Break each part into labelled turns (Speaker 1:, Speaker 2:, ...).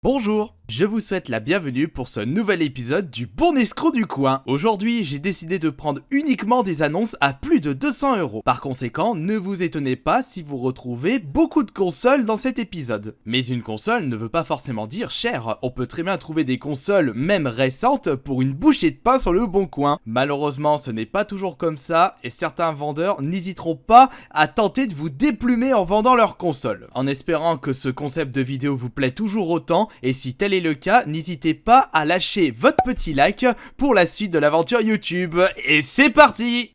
Speaker 1: Bonjour, je vous souhaite la bienvenue pour ce nouvel épisode du Bon Escroc du coin. Aujourd'hui, j'ai décidé de prendre uniquement des annonces à plus de 200 €. Par conséquent, ne vous étonnez pas si vous retrouvez beaucoup de consoles dans cet épisode. Mais une console ne veut pas forcément dire cher. On peut très bien trouver des consoles, même récentes, pour une bouchée de pain sur le bon coin. Malheureusement, ce n'est pas toujours comme ça, et certains vendeurs n'hésiteront pas à tenter de vous déplumer en vendant leurs consoles. En espérant que ce concept de vidéo vous plaît toujours autant, et si tel est le cas, n'hésitez pas à lâcher votre petit like pour la suite de l'aventure YouTube. Et c'est parti!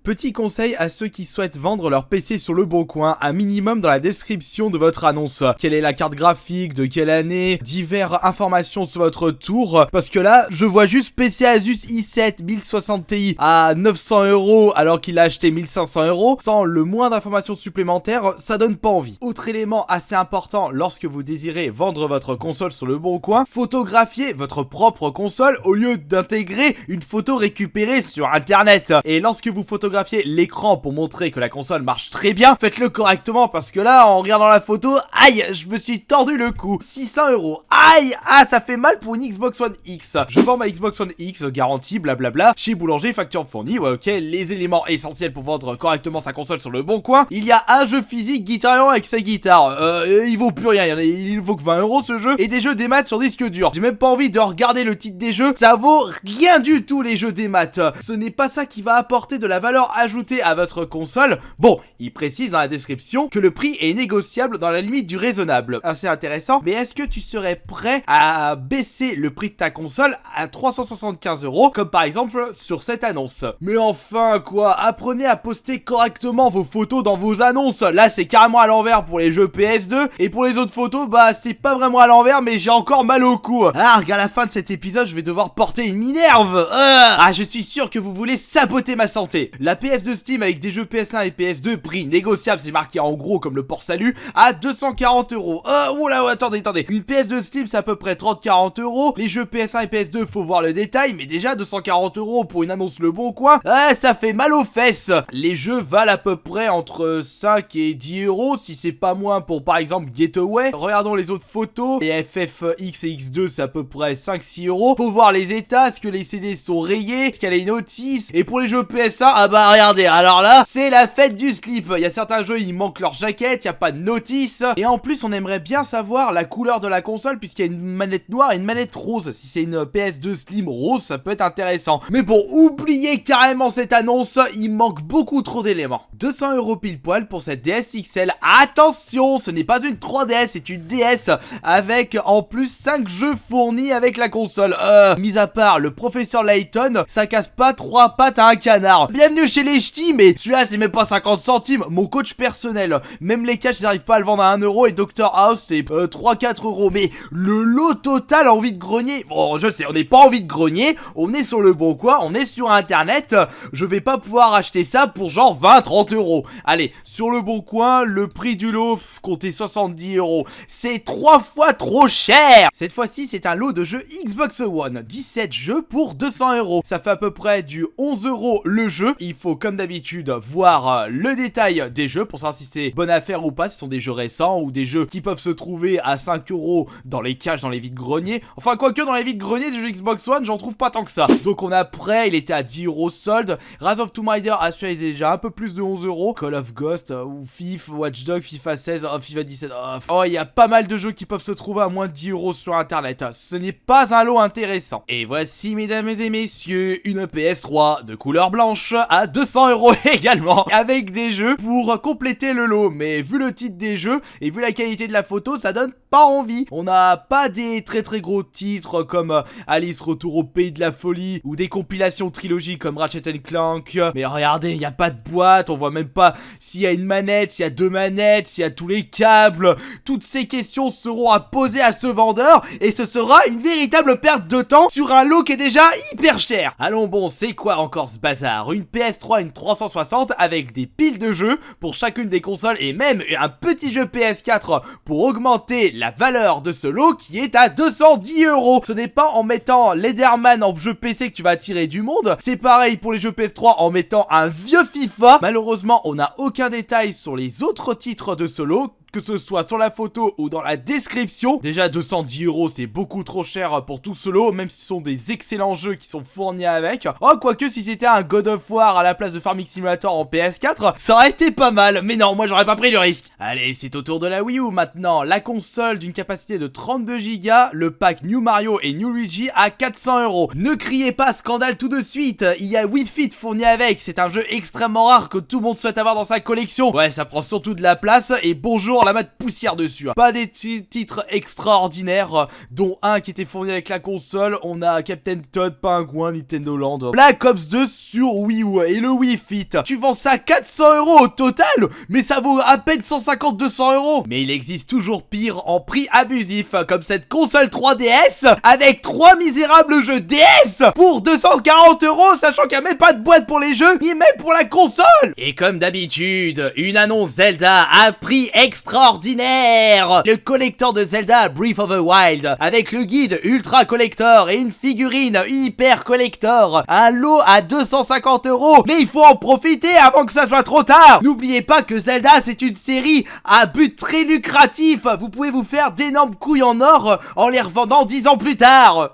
Speaker 1: Petit conseil à ceux qui souhaitent vendre leur PC sur le bon coin, un minimum dans la description de votre annonce. Quelle est la carte graphique, de quelle année, diverses informations sur votre tour. Parce que là, je vois juste PC Asus i7 1060 Ti à 900 € alors qu'il a acheté 1500 €. Sans le moins d'informations supplémentaires, ça donne pas envie. Autre élément assez important lorsque vous désirez vendre votre console sur le bon coin, photographiez votre propre console au lieu d'intégrer une photo récupérée sur internet. Et lorsque vous photographiez l'écran pour montrer que la console marche très bien, faites-le correctement parce que là, en regardant la photo, aïe, je me suis tordu le cou. 600 €, aïe, ah, ça fait mal pour une Xbox One X. Je vends ma Xbox One X, garantie, blablabla, chez Boulanger, facture fournie, ouais, ok, les éléments essentiels pour vendre correctement sa console sur le bon coin. Il y a un jeu physique, Guitar Hero avec sa guitare, il vaut plus rien, il vaut que 20 € ce jeu, et des jeux des maths sur disque dur. J'ai même pas envie de regarder le titre des jeux, ça vaut rien du tout les jeux des maths. Ce n'est pas ça qui va apporter de la valeur ajoutée à votre console. Bon, il précise dans la description que le prix est négociable dans la limite du raisonnable. Assez intéressant, mais est-ce que tu serais prêt à baisser le prix de ta console à 375 €, comme par exemple sur cette annonce? Mais enfin quoi, apprenez à poster correctement vos photos dans vos annonces. Là c'est carrément à l'envers pour les jeux PS2, et pour les autres photos, bah c'est pas vraiment à l'envers, mais j'ai encore mal au cou. Ah, à la fin de cet épisode, je vais devoir porter une minerve. Ah, je suis sûr que vous voulez saboter ma santé. La PS2 Steam avec des jeux PS1 et PS2, prix négociable, c'est marqué en gros comme le port salut, à 240 €. Oh là, attendez. Une PS2 Steam, c'est à peu près 30-40 €. Les jeux PS1 et PS2, faut voir le détail, mais déjà 240 € pour une annonce le bon coin, ça fait mal aux fesses. Les jeux valent à peu près entre 5 et 10 € si c'est pas moins pour par exemple Getaway. Regardons les autres photos. Les FFX et X2, c'est à peu près 5-6 €. Faut voir les états, est-ce que les CD sont rayés, est-ce qu'il y a les notices. Et pour les jeux PS1, ah bah regardez, alors là, c'est la fête du slip. Il y a certains jeux, il manque leur jaquette, il n'y a pas de notice. Et en plus, on aimerait bien savoir la couleur de la console, puisqu'il y a une manette noire et une manette rose. Si c'est une PS2 Slim rose, ça peut être intéressant. Mais bon, oubliez carrément cette annonce, il manque beaucoup trop d'éléments. 200 € pile poil pour cette DS XL. Attention, ce n'est pas une 3DS, c'est une DS avec en plus 5 jeux fournis avec la console. Mis à part le professeur Layton, ça casse pas 3 pattes à un canard. Bienvenue chez les ch'tis, mais celui-là c'est même pas 50 centimes. Mon coach personnel, même les caches, ils n'arrivent pas à le vendre à 1 € et Dr House c'est 3-4 €. Mais le lot total a envie de grogner. Bon, je sais, on n'est pas envie de grogner, on est sur le bon coin, on est sur internet. Je vais pas pouvoir acheter ça pour genre 20-30 €. Allez, sur le bon coin, le prix du lot, comptez 70 €. C'est 3 fois trop cher. Cette fois-ci, c'est un lot de jeux Xbox One, 17 jeux pour 200 €. Ça fait à peu près du 11 € le jeu. Il faut comme d'habitude voir le détail des jeux pour savoir si c'est bonne affaire ou pas, si ce sont des jeux récents ou des jeux qui peuvent se trouver à 5 € dans les caches, dans les vides-greniers. Enfin, quoique dans les vides-greniers des jeux Xbox One, j'en trouve pas tant que ça. Donc on a prêt, il était à 10 € solde. Rise of Tomb Raider a su déjà un peu plus de 11 €. Call of Ghost ou FIFA, Watch Dogs, FIFA 16, FIFA 17. Oh, il y a pas mal de jeux qui peuvent se trouver à moins de 10 € sur internet. Ce n'est pas un lot intéressant. Et voici, mesdames et messieurs, une PS3 de couleur blanche à 200 € également, avec des jeux pour compléter le lot. Mais vu le titre des jeux et vu la qualité de la photo, ça donne pas envie. On n'a pas des très gros titres comme Alice Retour au Pays de la Folie ou des compilations trilogie comme Ratchet Clank. Mais regardez, il n'y a pas de boîte, on voit même pas s'il y a une manette, s'il y a deux manettes, s'il y a tous les câbles. Toutes ces questions seront à poser à ce vendeur et ce sera une véritable perte de temps sur un lot qui est déjà hyper cher. Allons bon, c'est quoi encore ce bazar? Une PS3, une 360 avec des piles de jeux pour chacune des consoles et même un petit jeu PS4 pour augmenter la valeur de ce lot qui est à 210 €. Ce n'est pas en mettant Lederman en jeu PC que tu vas attirer du monde. C'est pareil pour les jeux PS3 en mettant un vieux FIFA. Malheureusement, on n'a aucun détail sur les autres titres de ce lot que ce soit sur la photo ou dans la description. Déjà 210 € c'est beaucoup trop cher pour tout ce lot, même si ce sont des excellents jeux qui sont fournis avec. Oh, quoique si c'était un God of War à la place de Farming Simulator en PS4, ça aurait été pas mal, mais non, moi j'aurais pas pris le risque. Allez, c'est au tour de la Wii U maintenant. La console d'une capacité de 32 Go, le pack New Mario et New Luigi à 400 €. Ne criez pas scandale tout de suite, il y a Wii Fit fourni avec, c'est un jeu extrêmement rare que tout le monde souhaite avoir dans sa collection. Ouais, ça prend surtout de la place et bonjour la mat poussière dessus. Pas des titres extraordinaires, dont un qui était fourni avec la console. On a Captain Toad, Pingouin, Nintendo Land, Black Ops 2 sur Wii U et le Wii Fit. Tu vends ça 400 € au total, mais ça vaut à peine 150-200 €. Mais il existe toujours pire en prix abusif, comme cette console 3DS avec 3 misérables jeux DS pour 240 €, sachant qu'il n'y a même pas de boîte pour les jeux, ni même pour la console. Et comme d'habitude, une annonce Zelda à prix extraordinaire. Le collector de Zelda Breath of the Wild, avec le guide ultra collector et une figurine hyper collector. Un lot à 250 €. Mais il faut en profiter avant que ça soit trop tard. N'oubliez pas que Zelda c'est une série à but très lucratif. Vous pouvez vous faire d'énormes couilles en or en les revendant 10 ans plus tard.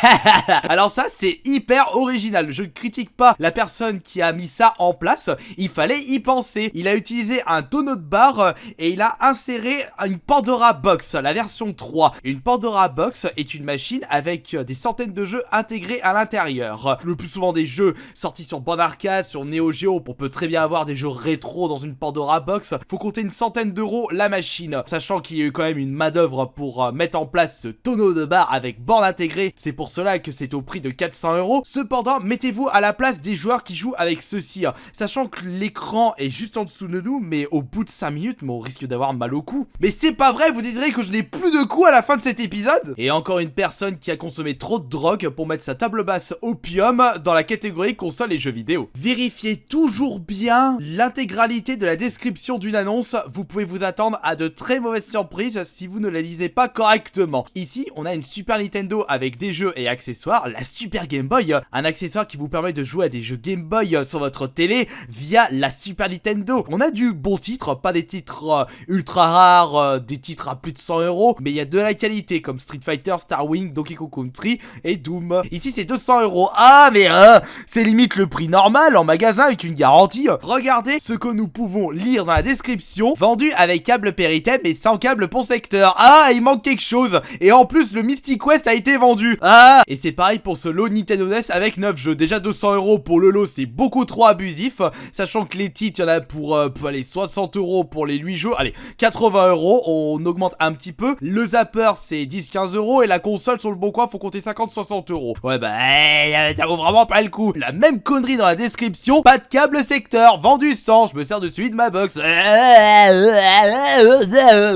Speaker 1: Alors ça c'est hyper original. Je ne critique pas la personne qui a mis ça en place. Il fallait y penser. Il a utilisé un donut bar et il a inséré une Pandora Box, la version 3. Une Pandora Box est une machine avec des centaines de jeux intégrés à l'intérieur. Le plus souvent des jeux sortis sur bande arcade, sur Neo Geo. On peut très bien avoir des jeux rétro dans une Pandora Box. Faut compter une centaine d'euros la machine, sachant qu'il y a eu quand même une main d'œuvre pour mettre en place ce tonneau de bar avec borne intégrée. C'est pour cela que c'est au prix de 400 €. Cependant, mettez-vous à la place des joueurs qui jouent avec ceci, sachant que l'écran est juste en dessous de nous, mais au bout de 5 minutes, on risque d'avoir mal au cou. Mais c'est pas vrai, vous direz que je n'ai plus de coups à la fin de cet épisode. Et encore une personne qui a consommé trop de drogue pour mettre sa table basse opium dans la catégorie console et jeux vidéo. Vérifiez toujours bien l'intégralité de la description d'une annonce, vous pouvez vous attendre à de très mauvaises surprises si vous ne la lisez pas correctement. Ici, on a une Super Nintendo avec des jeux et accessoires, la Super Game Boy, un accessoire qui vous permet de jouer à des jeux Game Boy sur votre télé via la Super Nintendo. On a du bon titre, pas des titres ultra rares, des titres à plus de 100 €, mais il y a de la qualité comme Street Fighter, Star Wing, Donkey Kong Country et Doom. Ici c'est 200 €. Ah mais c'est limite le prix normal en magasin avec une garantie. Regardez ce que nous pouvons lire dans la description. Vendu avec câble Péritem mais sans câble pont secteur. Ah, il manque quelque chose. Et en plus le Mystic Quest a été vendu. Ah, et c'est pareil pour ce lot Nintendo NES avec 9 jeux. Déjà 200 € pour le lot, c'est beaucoup trop abusif, sachant que les titres, il y en a pour aller 60 € pour les 8 jeux. Allez, 80 €, on augmente un petit peu. Le zapper c'est 10-15 € et la console sur le bon coin faut compter 50-60 €. Ouais bah ça vaut vraiment pas le coup. La même connerie dans la description, pas de câble secteur, vendu 100, je me sers de celui de ma box.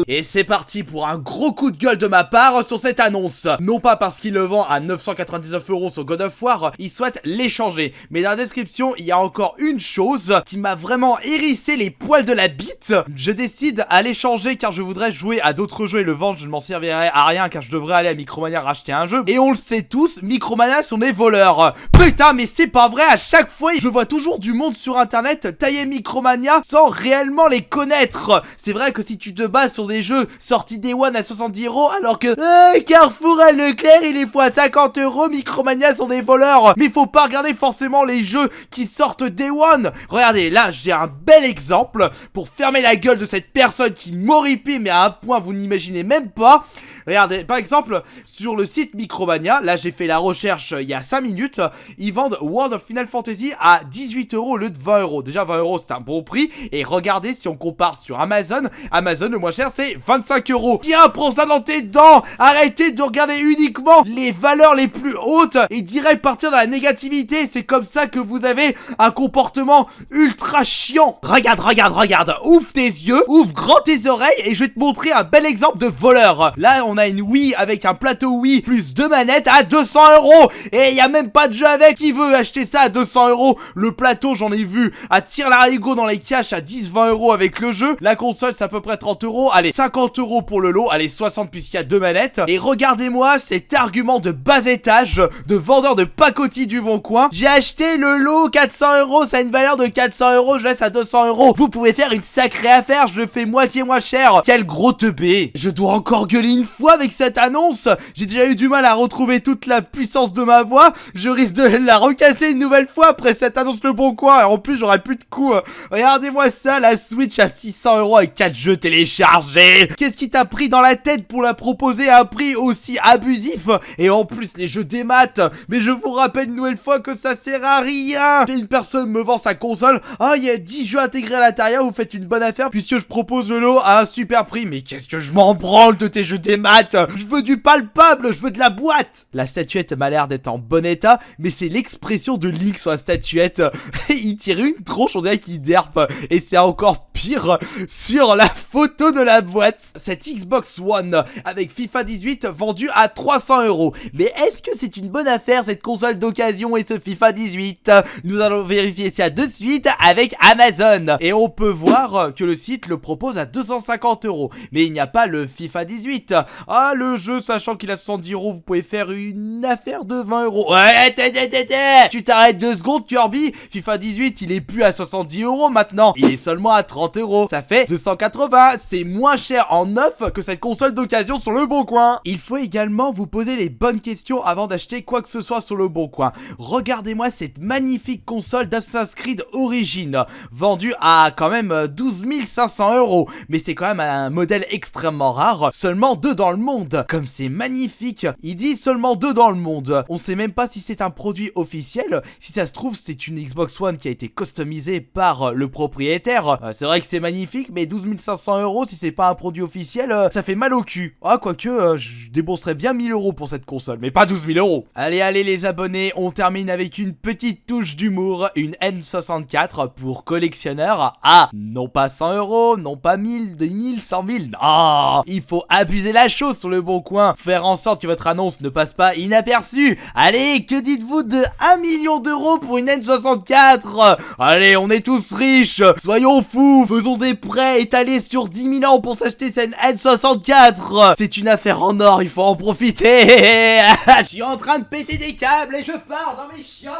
Speaker 1: Et c'est parti pour un gros coup de gueule de ma part sur cette annonce. Non pas parce qu'il le vend à 999 € sur God of War, il souhaite l'échanger. Mais dans la description, il y a encore une chose qui m'a vraiment hérissé les poils de la bite. Je décide à l'échanger car je voudrais jouer à d'autres jeux et le vendre, je ne m'en servirai à rien car je devrais aller à Micromania racheter un jeu. Et on le sait tous, Micromania sont des voleurs. Putain, mais c'est pas vrai, à chaque fois, je vois toujours du monde sur internet tailler Micromania sans réellement les connaître. C'est vrai que si tu te bases sur des jeux sortis Day One à 70 € alors que Carrefour et Leclerc il est fois 50 €, Micromania sont des voleurs. Mais faut pas regarder forcément les jeux qui sortent Day One. Regardez, là j'ai un bel exemple pour fermer la gueule de cette personne qui m'horripile mais à un point vous n'imaginez même pas. Regardez, par exemple, sur le site Micromania, là j'ai fait la recherche il y a 5 minutes, ils vendent World of Final Fantasy à 18 € au lieu de 20 €. Déjà 20 € c'est un bon prix, et regardez si on compare sur Amazon, le moins cher c'est 25 €. Tiens, prends ça dans tes dents. Arrêtez de regarder uniquement les valeurs les plus hautes et direct partir dans la négativité. C'est comme ça que vous avez un comportement ultra chiant. Regarde, ouvre tes yeux, ouvre grand tes oreilles et je vais te montrer un bel exemple de voleur. Là on a une Wii avec un plateau Wii plus 2 manettes à 200 €. Et y a même pas de jeu avec. Qui veut acheter ça à 200 €? Le plateau, j'en ai vu à tire-larigot dans les caches à 10-20 € avec le jeu. La console, c'est à peu près 30 €. Allez, 50 € pour le lot. Allez, 60 puisqu'il y a 2 manettes. Et regardez-moi cet argument de bas étage de vendeur de pacotille du Bon Coin. J'ai acheté le lot 400 €. Ça a une valeur de 400 €. Je laisse à 200 €. Vous pouvez faire une sacrée affaire. Je le fais moitié moins cher. Quel gros teubé. Je dois encore gueuler une fois avec cette annonce. J'ai déjà eu du mal à retrouver toute la puissance de ma voix. Je risque de la recasser une nouvelle fois après cette annonce Le Bon Coin. Et en plus, j'aurai plus de coups. Regardez-moi ça, la Switch à 600 € avec 4 jeux téléchargés. Qu'est-ce qui t'a pris dans la tête pour la proposer à un prix aussi abusif? Et en plus, les jeux des maths. Mais je vous rappelle une nouvelle fois que ça sert à rien. Une personne me vend sa console. Ah, il y a 10 jeux intégrés à l'intérieur. Vous faites une bonne affaire puisque je propose le lot à un super prix. Mais qu'est-ce que je m'en branle de tes jeux des maths? Je veux du palpable, je veux de la boîte. La statuette m'a l'air d'être en bon état, mais c'est l'expression de Link sur la statuette. Il tire une tronche, on dirait qu'il derpe. Et c'est encore pire sur la photo de la boîte. Cette Xbox One avec FIFA 18 vendue à 300 €. Mais est-ce que c'est une bonne affaire cette console d'occasion et ce FIFA 18? Nous allons vérifier ça de suite avec Amazon. Et on peut voir que le site le propose à 250 €. Mais il n'y a pas le FIFA 18. Ah, le jeu, sachant qu'il a 70 €, vous pouvez faire une affaire de 20 €. Ouais, tu t'arrêtes 2 secondes, Kirby. FIFA 18, il est plus à 70 € maintenant. Il est seulement à 30 €. Ça fait 280. C'est moins cher en neuf que cette console d'occasion sur Le Bon Coin. Il faut également vous poser les bonnes questions avant d'acheter quoi que ce soit sur Le Bon Coin. Regardez-moi cette magnifique console d'Assassin's Creed Origins, vendue à quand même 12 500 €. Mais c'est quand même un modèle extrêmement rare. Seulement 2 dans le monde. Comme c'est magnifique. Il dit seulement 2 dans le monde. On sait même pas si c'est un produit officiel. Si ça se trouve, c'est une Xbox One qui a été customisée par le propriétaire. C'est vrai que c'est magnifique, mais 12 500 € si c'est pas un produit officiel, ça fait mal au cul. Ah, quoique, je débourserais bien 1000 € pour cette console, mais pas 12 000 €. Allez, allez les abonnés, on termine avec une petite touche d'humour. Une N64 pour collectionneurs. Ah, non pas 100 €, non pas 1000, 2000, 100 000. Non, il faut abuser la chose sur Le Bon Coin. Faire en sorte que votre annonce ne passe pas inaperçue. Allez, que dites-vous de 1 million € pour une N64? Allez, on est tous riches. Soyons fous. Faisons des prêts étalés sur 10 000 ans pour s'acheter cette N64. C'est une affaire en or, il faut en profiter. Je suis en train de péter des câbles et je pars dans mes chiottes.